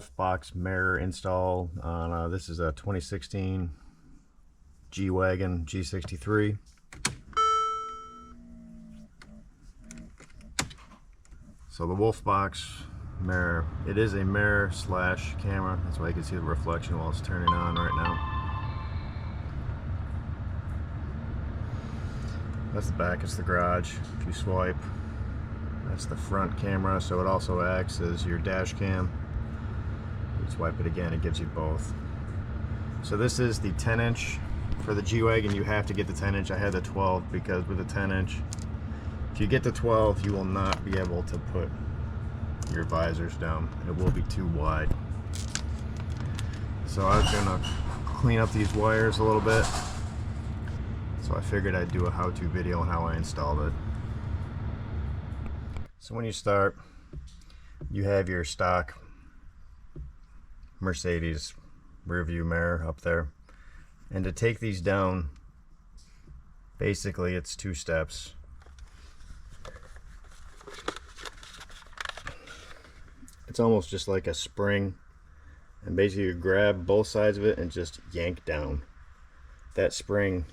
Wolfbox mirror install on this is a 2016 Wagon G63. So the Wolfbox mirror, it is a mirror slash camera. That's why you can see the reflection while it's turning on right now. That's the back, it's the garage. If you swipe, that's the front camera, so it also acts as your dash cam. You swipe it again, it gives you both. So this is the 10-inch. For the G-Wagon, you have to get the 10-inch. I had the 12 because with the 10-inch, if you get the 12, you will not be able to put your visors down. It will be too wide. So I was gonna clean up these wires a little bit. So I figured I'd do a how-to video on how I installed it. So when you start, you have your stock Mercedes rear view mirror up there. And to take these down, basically it's 2 steps. It's almost just like a spring. And basically you grab both sides of it and just yank down. That spring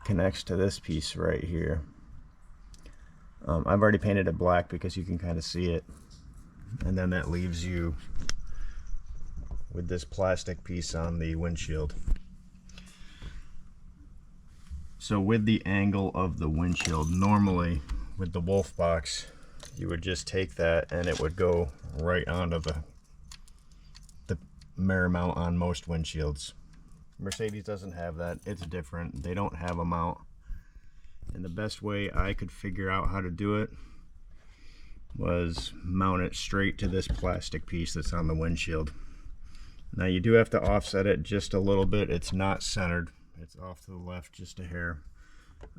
connects to this piece right here. I've already painted it black because you can kind of see it, and then that leaves you with this plastic piece on the windshield. So with the angle of the windshield, normally with the Wolfbox you would just take that and it would go right onto the mirror mount on most windshields. Mercedes doesn't have that. It's different. They don't have a mount. And the best way I could figure out how to do it was mount it straight to this plastic piece that's on the windshield. Now you do have to offset it just a little bit. It's not centered. It's off to the left just a hair.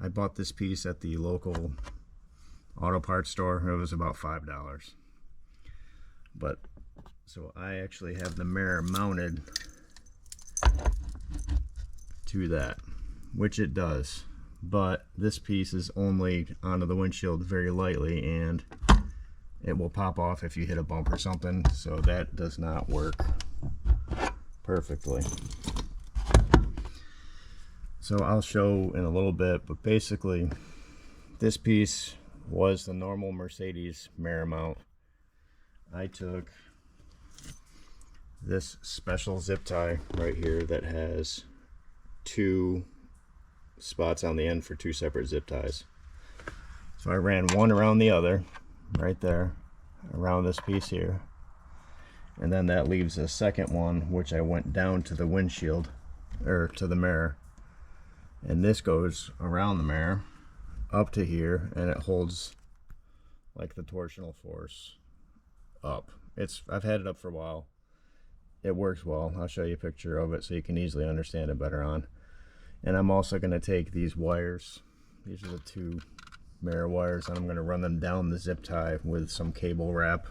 I bought this piece at the local auto parts store. It was about $5. But so I actually have the mirror mounted to that, which it does, but this piece is only onto the windshield very lightly and it will pop off if you hit a bump or something, so that does not work perfectly. So I'll show in a little bit, but basically this piece was the normal Mercedes mirror mount. I took this special zip tie right here that has 2 spots on the end for 2 separate zip ties. So I ran one around the other, right there, around this piece here. And then that leaves a second one, which I went down to the windshield, or to the mirror. And this goes around the mirror, up to here, and it holds like the torsional force up. I've had it up for a while. It works well. I'll show you a picture of it so you can easily understand it better on. And I'm also going to take these wires. These are the 2 mirror wires, and I'm going to run them down the zip tie with some cable wrap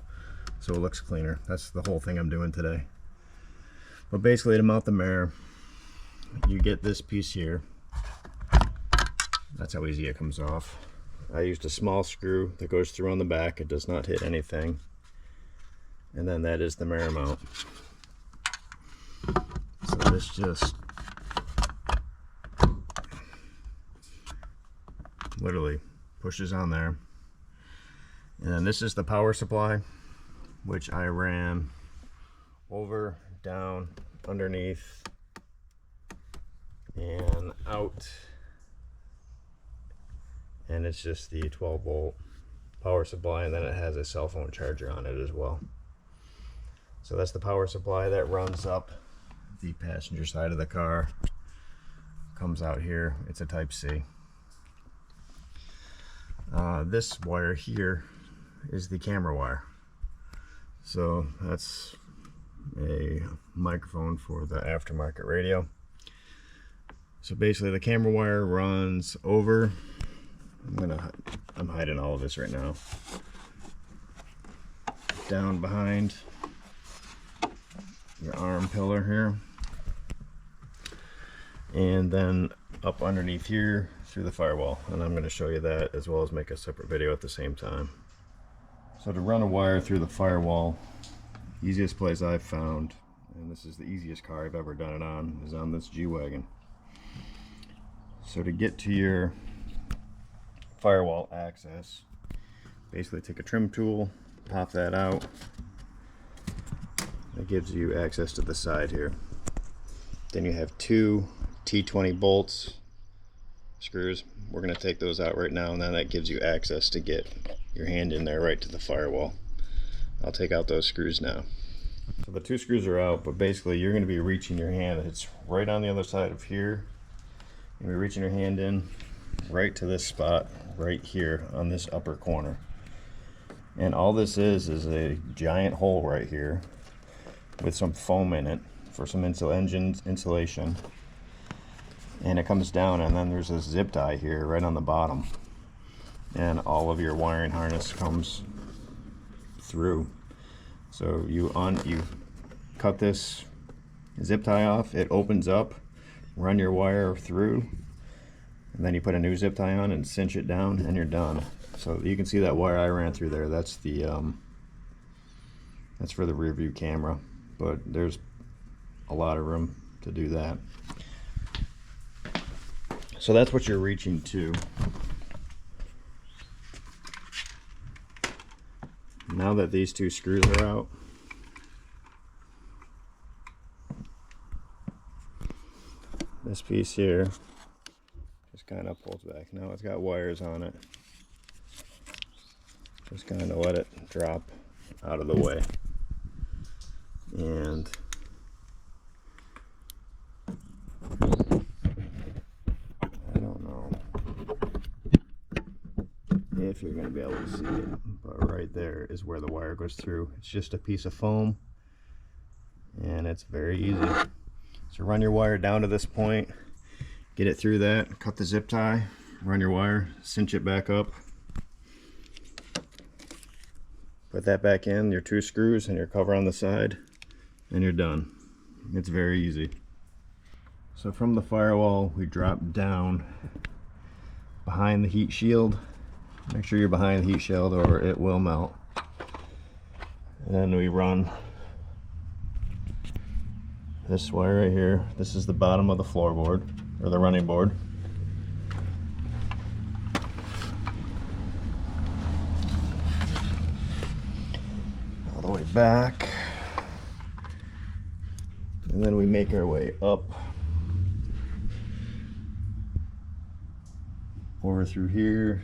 so it looks cleaner. That's the whole thing I'm doing today. But basically, to mount the mirror, you get this piece here. That's how easy it comes off. I used a small screw that goes through on the back. It does not hit anything. And then that is the mirror mount. So this just literally pushes on there. And then this is the power supply, which I ran over, down, underneath, and out. And it's just the 12-volt power supply, and then it has a cell phone charger on it as well. So that's the power supply that runs up the passenger side of the car, comes out here. It's a type C. This wire here is the camera wire. So that's a microphone for the aftermarket radio. So basically the camera wire runs over. I'm hiding all of this right now. Down behind your arm pillar here, and then up underneath here through the firewall, and I'm going to show you that as well as make a separate video at the same time. So to run a wire through the firewall, Easiest place I've found, and this is the easiest car I've ever done it on, is on this G-Wagon. So to get to your firewall access, basically take a trim tool, pop that out. That gives you access to the side here. Then you have two T20 bolts, screws. We're going to take those out right now, and then that gives you access to get your hand in there right to the firewall. I'll take out those screws now. So the two screws are out, but basically you're going to be reaching your hand. It's right on the other side of here. You're going to be reaching your hand in right to this spot right here on this upper corner. And all this is a giant hole right here with some foam in it for some engine insulation. And it comes down, and then there's this zip tie here right on the bottom. And all of your wiring harness comes through. So you cut this zip tie off, it opens up, run your wire through, and then you put a new zip tie on and cinch it down, and you're done. So you can see that wire I ran through there. That's the that's for the rear view camera, but there's a lot of room to do that. So that's what you're reaching to. Now that these two screws are out, this piece here just kind of pulls back. Now it's got wires on it. Just kind of let it drop out of the way. And I don't know if you're going to be able to see it, but right there is where the wire goes through. It's just a piece of foam, and it's very easy. So run your wire down to this point, get it through that, cut the zip tie, run your wire, cinch it back up, put that back in, your two screws and your cover on the side, and you're done. It's very easy. So from the firewall, we drop down behind the heat shield. Make sure you're behind the heat shield or it will melt. And then we run this wire right here. This is the bottom of the floorboard, or the running board. All the way back. And then we make our way up over through here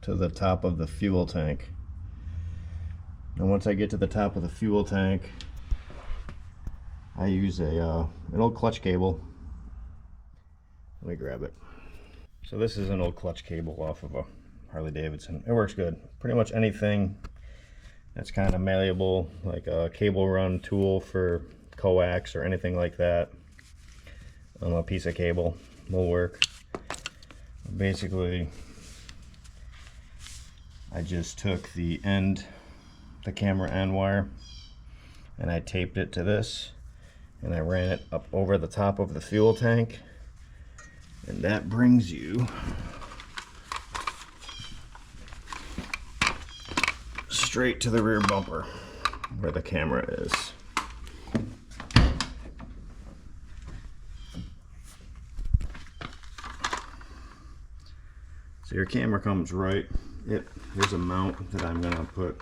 to the top of the fuel tank. And once I get to the top of the fuel tank, I use an old clutch cable. Let me grab it. So this is an old clutch cable off of a Harley Davidson. It works good. Pretty much anything that's kind of malleable, like a cable run tool for coax or anything like that. A piece of cable will work. Basically, I just took the camera end wire, and I taped it to this, and I ran it up over the top of the fuel tank, and that brings you straight to the rear bumper where the camera is. So your camera comes right. Here's a mount that I'm going to put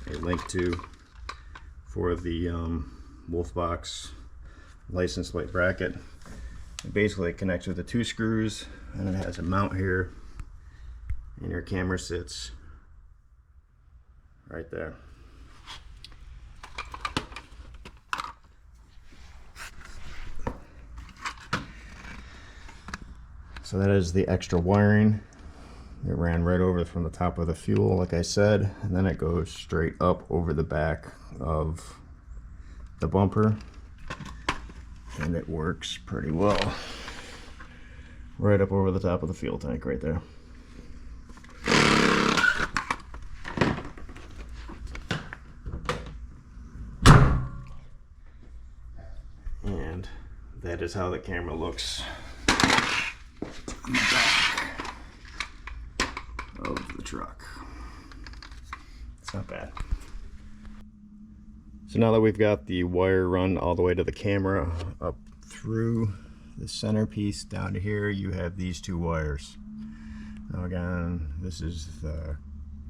a link to for the Wolfbox license plate bracket. It basically connects with the two screws, and it has a mount here, and your camera sits right there. So that is the extra wiring. It ran right over from the top of the fuel, like I said, and then it goes straight up over the back of the bumper, and it works pretty well. Right up over the top of the fuel tank right there. And that is how the camera looks on the back of the truck. It's not bad. So now that we've got the wire run all the way to the camera, up through the centerpiece down to here, you have these two wires. Now again, this is the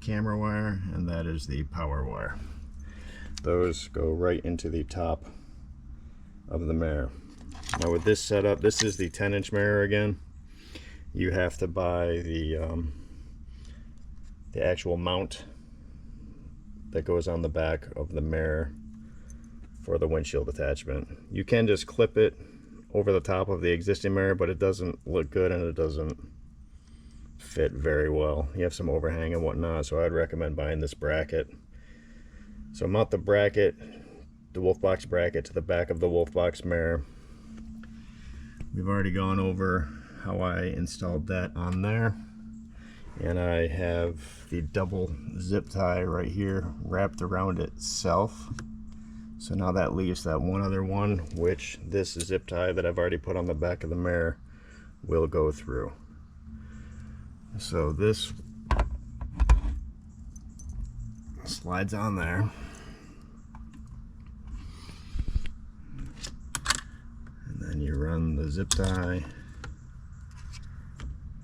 camera wire and that is the power wire. Those go right into the top of the mirror. Now with this setup, this is the 10-inch mirror again. You have to buy the actual mount that goes on the back of the mirror for the windshield attachment. You can just clip it over the top of the existing mirror, but it doesn't look good and it doesn't fit very well. You have some overhang and whatnot, so I'd recommend buying this bracket. So mount the bracket, the Wolfbox bracket, to the back of the Wolfbox mirror. We've already gone over how I installed that on there, and I have the double zip tie right here wrapped around itself. So now that leaves that one other one, which this zip tie that I've already put on the back of the mirror will go through. So this slides on there, and then you run the zip tie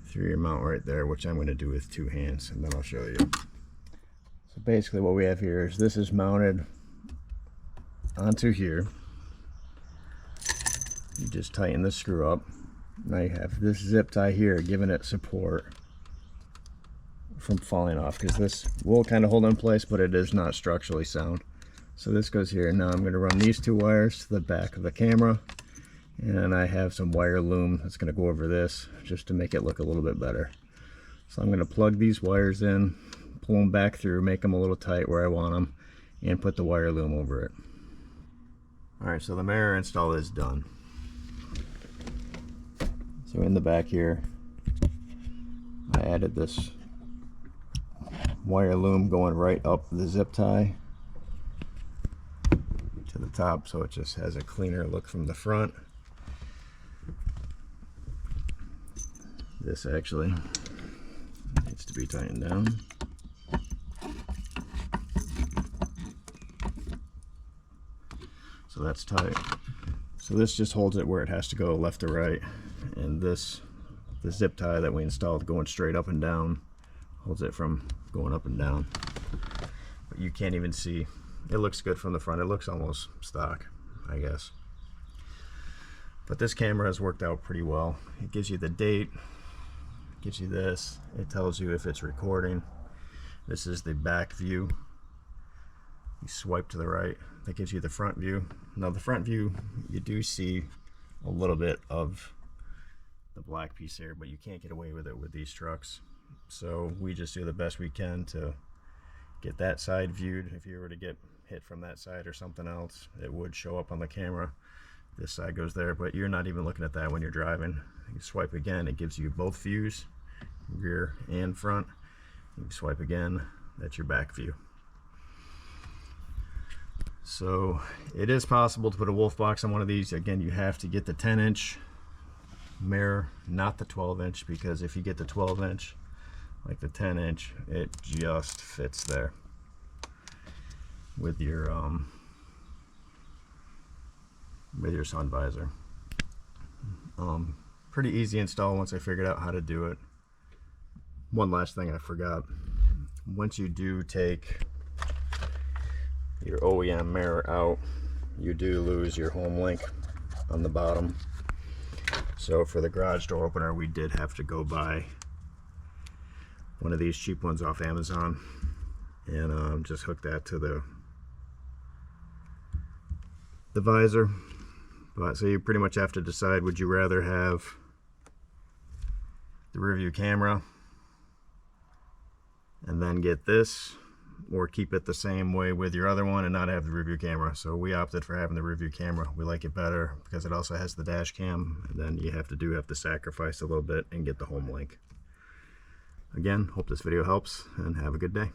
through your mount right there, which I'm going to do with two hands, and then I'll show you. So basically what we have here is this is mounted onto here. You just tighten the screw up. Now you have this zip tie here giving it support from falling off, because this will kind of hold in place, but it is not structurally sound. So this goes here. Now I'm going to run these two wires to the back of the camera, and I have some wire loom that's going to go over this just to make it look a little bit better. So I'm going to plug these wires in, pull them back through, make them a little tight where I want them, and put the wire loom over it. Alright, so the mirror install is done. So in the back here, I added this wire loom going right up the zip tie to the top, so it just has a cleaner look from the front. This actually needs to be tightened down. So that's tight. So this just holds it where it has to go left to right, and this, the zip tie that we installed going straight up and down, holds it from going up and down. But you can't even see. It looks good from the front. It looks almost stock, I guess. But this camera has worked out pretty well. It gives you the date, gives you this, it tells you if it's recording. This is the back view. You swipe to the right, that gives you the front view. Now the front view, you do see a little bit of the black piece here, but you can't get away with it with these trucks. So we just do the best we can to get that side viewed. If you were to get hit from that side or something else, it would show up on the camera. This side goes there, but you're not even looking at that when you're driving. You swipe again, it gives you both views, rear and front. You swipe again, that's your back view. So it is possible to put a Wolfbox on one of these. Again, you have to get the 10-inch mirror, not the 12-inch, because if you get the 12-inch, like the 10-inch, it just fits there with your sun visor. Pretty easy install once I figured out how to do it. One last thing I forgot. Once you do take your OEM mirror out, you do lose your home link on the bottom. So for the garage door opener, we did have to go buy one of these cheap ones off Amazon, and just hook that to the visor. But so you pretty much have to decide, would you rather have the rear view camera and then get this, or keep it the same way with your other one and not have the rear view camera? So we opted for having the rear view camera. We like it better because it also has the dash cam, and then you have to sacrifice a little bit and get the home link. Again, hope this video helps, and have a good day.